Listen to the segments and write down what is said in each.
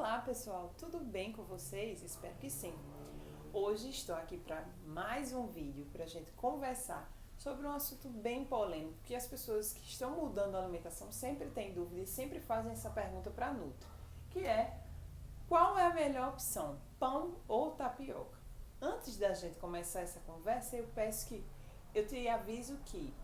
Olá pessoal, tudo bem com vocês? Espero que sim. Hoje estou aqui para mais um vídeo para a gente conversar sobre um assunto bem polêmico que as pessoas que estão mudando a alimentação sempre têm dúvida e sempre fazem essa pergunta para a Nutri, que é: qual é a melhor opção, pão ou tapioca? Antes da gente começar essa conversa, eu te aviso que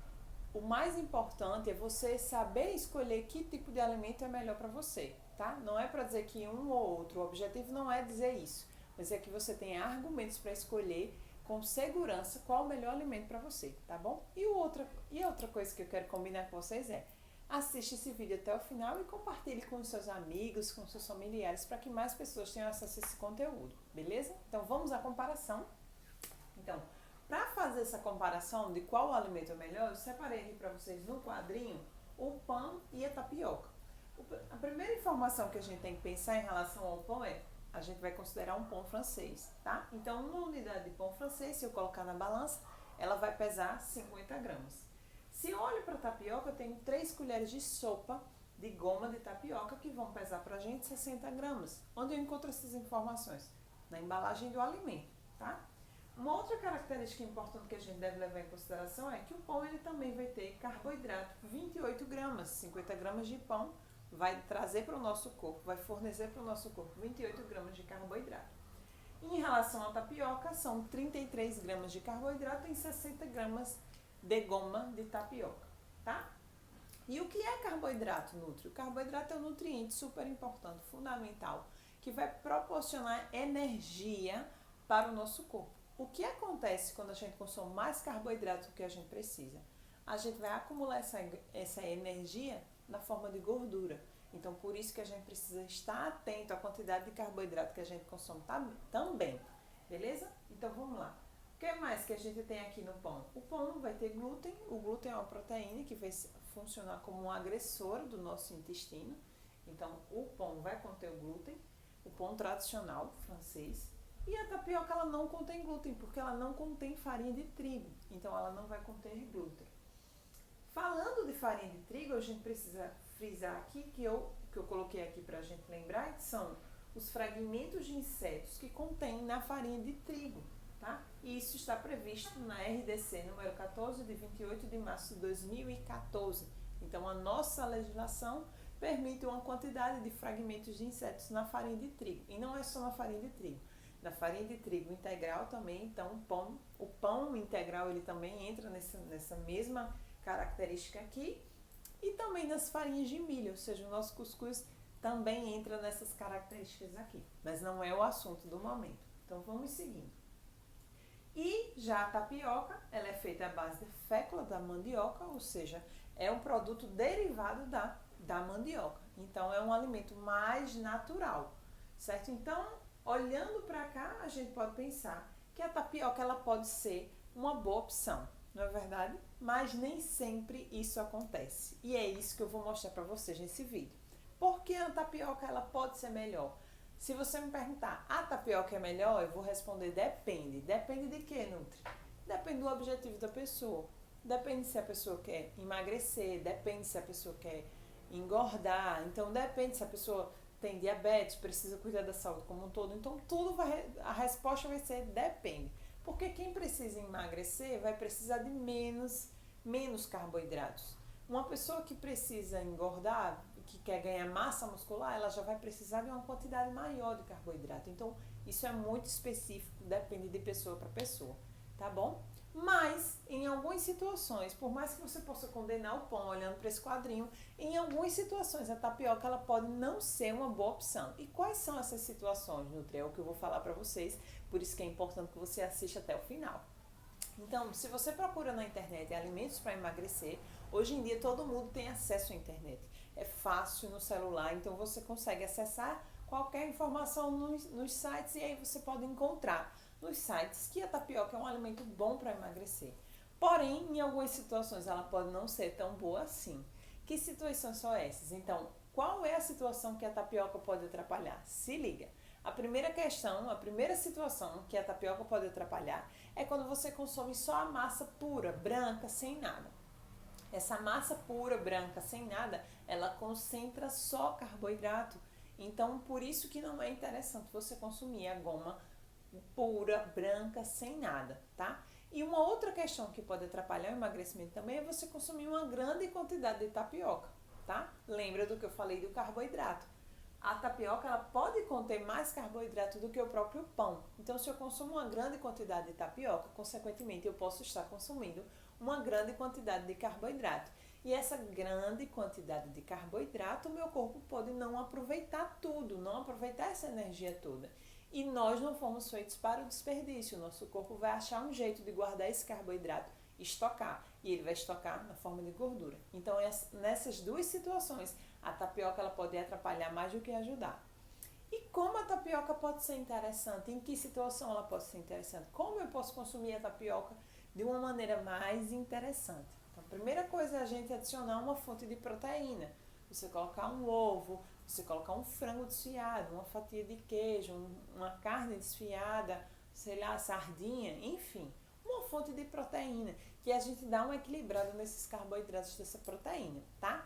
o mais importante é você saber escolher que tipo de alimento é melhor para você, tá? Não é para dizer que um ou outro, o objetivo não é dizer isso, mas é que você tenha argumentos para escolher com segurança qual o melhor alimento para você, tá bom? Outra coisa que eu quero combinar com vocês é: assiste esse vídeo até o final e compartilhe com os seus amigos, com os seus familiares, para que mais pessoas tenham acesso a esse conteúdo, beleza? Então vamos à comparação. Então, para fazer essa comparação de qual o alimento é melhor, eu separei aqui para vocês no quadrinho o pão e a tapioca. A primeira informação que a gente tem que pensar em relação ao pão é: a gente vai considerar um pão francês, tá? Então, uma unidade de pão francês, se eu colocar na balança, ela vai pesar 50 gramas. Se eu olho para a tapioca, eu tenho 3 colheres de sopa de goma de tapioca que vão pesar para a gente 60 gramas. Onde eu encontro essas informações? Na embalagem do alimento, tá? Uma outra característica importante que a gente deve levar em consideração é que o pão ele também vai ter carboidrato, 28 gramas, 50 gramas de pão vai trazer para o nosso corpo, vai fornecer para o nosso corpo 28 gramas de carboidrato. Em relação à tapioca, são 33 gramas de carboidrato em 60 gramas de goma de tapioca, tá? E o que é carboidrato, Nutri? O carboidrato é um nutriente super importante, fundamental, que vai proporcionar energia para o nosso corpo. O que acontece quando a gente consome mais carboidrato do que a gente precisa? A gente vai acumular essa energia na forma de gordura. Então, por isso que a gente precisa estar atento à quantidade de carboidrato que a gente consome também. Beleza? Então, vamos lá. O que mais que a gente tem aqui no pão? O pão vai ter glúten. O glúten é uma proteína que vai funcionar como um agressor do nosso intestino. Então, o pão vai conter o glúten. O pão tradicional francês. E a tapioca ela não contém glúten, porque ela não contém farinha de trigo. Então, ela não vai conter glúten. Falando de farinha de trigo, a gente precisa frisar aqui que eu coloquei aqui para a gente lembrar, que são os fragmentos de insetos que contém na farinha de trigo, tá? E isso está previsto na RDC número 14 de 28 de março de 2014. Então, a nossa legislação permite uma quantidade de fragmentos de insetos na farinha de trigo. E não é só na farinha de trigo. Na farinha de trigo integral também, então o pão integral ele também entra nessa mesma característica aqui. E também nas farinhas de milho, ou seja, o nosso cuscuz também entra nessas características aqui. Mas não é o assunto do momento. Então vamos seguindo. E já a tapioca, ela é feita à base da fécula da mandioca, ou seja, é um produto derivado da mandioca. Então é um alimento mais natural, certo? Então, olhando para cá, a gente pode pensar que a tapioca ela pode ser uma boa opção, não é verdade? Mas nem sempre isso acontece. E é isso que eu vou mostrar para vocês nesse vídeo. Por que a tapioca ela pode ser melhor? Se você me perguntar, a tapioca é melhor? Eu vou responder depende. Depende de quê, Nutri? Depende do objetivo da pessoa. Depende se a pessoa quer emagrecer, depende se a pessoa quer engordar. Então depende se a pessoa tem diabetes, precisa cuidar da saúde como um todo. Então a resposta vai ser depende. Porque quem precisa emagrecer vai precisar de menos carboidratos. Uma pessoa que precisa engordar, que quer ganhar massa muscular, ela já vai precisar de uma quantidade maior de carboidrato. Então, isso é muito específico, depende de pessoa para pessoa, tá bom? Mas, em algumas situações, por mais que você possa condenar o pão olhando para esse quadrinho, em algumas situações a tapioca ela pode não ser uma boa opção. E quais são essas situações, Nutri? É o que eu vou falar para vocês, por isso que é importante que você assista até o final. Então, se você procura na internet alimentos para emagrecer, hoje em dia todo mundo tem acesso à internet. É fácil no celular, então você consegue acessar qualquer informação nos sites e aí você pode encontrar nos sites que a tapioca é um alimento bom para emagrecer. Porém, em algumas situações ela pode não ser tão boa assim. Que situações são essas? Então, qual é a situação que a tapioca pode atrapalhar? Se liga! A primeira situação que a tapioca pode atrapalhar é quando você consome só a massa pura, branca, sem nada. Essa massa pura, branca, sem nada, ela concentra só carboidrato. Então, por isso que não é interessante você consumir a goma pura, branca, sem nada, tá? E uma outra questão que pode atrapalhar o emagrecimento também é você consumir uma grande quantidade de tapioca, tá? Lembra do que eu falei do carboidrato. A tapioca ela pode conter mais carboidrato do que o próprio pão. Então, se eu consumo uma grande quantidade de tapioca, consequentemente eu posso estar consumindo uma grande quantidade de carboidrato. E essa grande quantidade de carboidrato, o meu corpo pode não aproveitar tudo, não aproveitar essa energia toda. E nós não fomos feitos para o desperdício. O nosso corpo vai achar um jeito de guardar esse carboidrato, estocar. E ele vai estocar na forma de gordura. Então, nessas duas situações, a tapioca ela pode atrapalhar mais do que ajudar. E como a tapioca pode ser interessante? Em que situação ela pode ser interessante? Como eu posso consumir a tapioca de uma maneira mais interessante? Então, a primeira coisa é a gente adicionar uma fonte de proteína. Você colocar um ovo, você colocar um frango desfiado, uma fatia de queijo, uma carne desfiada, sei lá, sardinha, enfim, uma fonte de proteína, que a gente dá uma equilibrada nesses carboidratos dessa proteína, tá?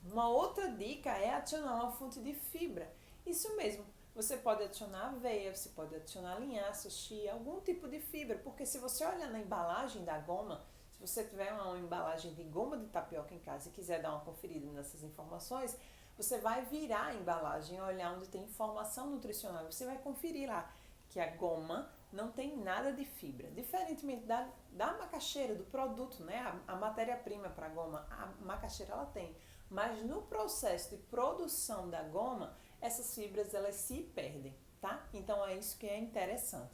Uma outra dica é adicionar uma fonte de fibra. Isso mesmo, você pode adicionar aveia, você pode adicionar linhaça, chia, algum tipo de fibra, porque se você olhar na embalagem da goma, se você tiver uma embalagem de goma de tapioca em casa e quiser dar uma conferida nessas informações, você vai virar a embalagem e olhar onde tem informação nutricional. Você vai conferir lá que a goma não tem nada de fibra. Diferentemente da macaxeira, do produto, né? A matéria-prima para a goma, a macaxeira ela tem. Mas no processo de produção da goma, essas fibras elas se perdem, tá? Então é isso que é interessante.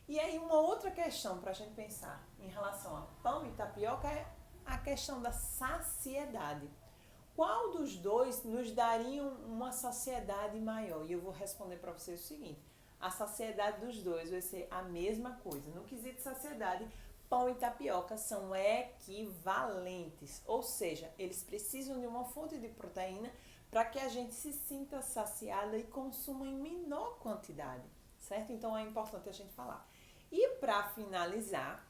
E aí uma outra questão para a gente pensar em relação a pão e tapioca é a questão da saciedade. Qual dos dois nos daria uma saciedade maior? E eu vou responder para vocês o seguinte: a saciedade dos dois vai ser a mesma coisa. No quesito saciedade, pão e tapioca são equivalentes, ou seja, eles precisam de uma fonte de proteína para que a gente se sinta saciada e consuma em menor quantidade, certo? Então é importante a gente falar. E para finalizar,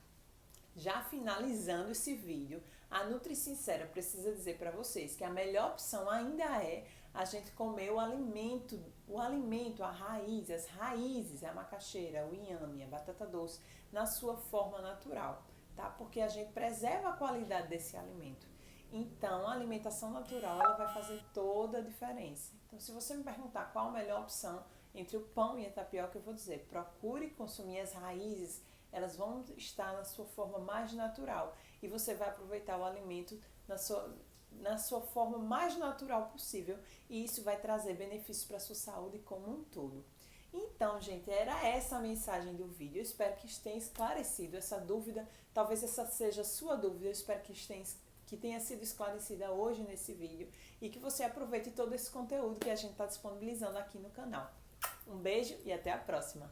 já finalizando esse vídeo, a NutriSincera precisa dizer para vocês que a melhor opção ainda é a gente comer o alimento, a raiz, as raízes, a macaxeira, o inhame, a batata doce, na sua forma natural, tá? Porque a gente preserva a qualidade desse alimento. Então, a alimentação natural, ela vai fazer toda a diferença. Então, se você me perguntar qual a melhor opção entre o pão e a tapioca, eu vou dizer, procure consumir as raízes, elas vão estar na sua forma mais natural e você vai aproveitar o alimento na sua forma mais natural possível e isso vai trazer benefícios para a sua saúde como um todo. Então, gente, era essa a mensagem do vídeo. Eu espero que tenha esclarecido essa dúvida. Talvez essa seja a sua dúvida. Eu espero que tenha sido esclarecida hoje nesse vídeo e que você aproveite todo esse conteúdo que a gente está disponibilizando aqui no canal. Um beijo e até a próxima!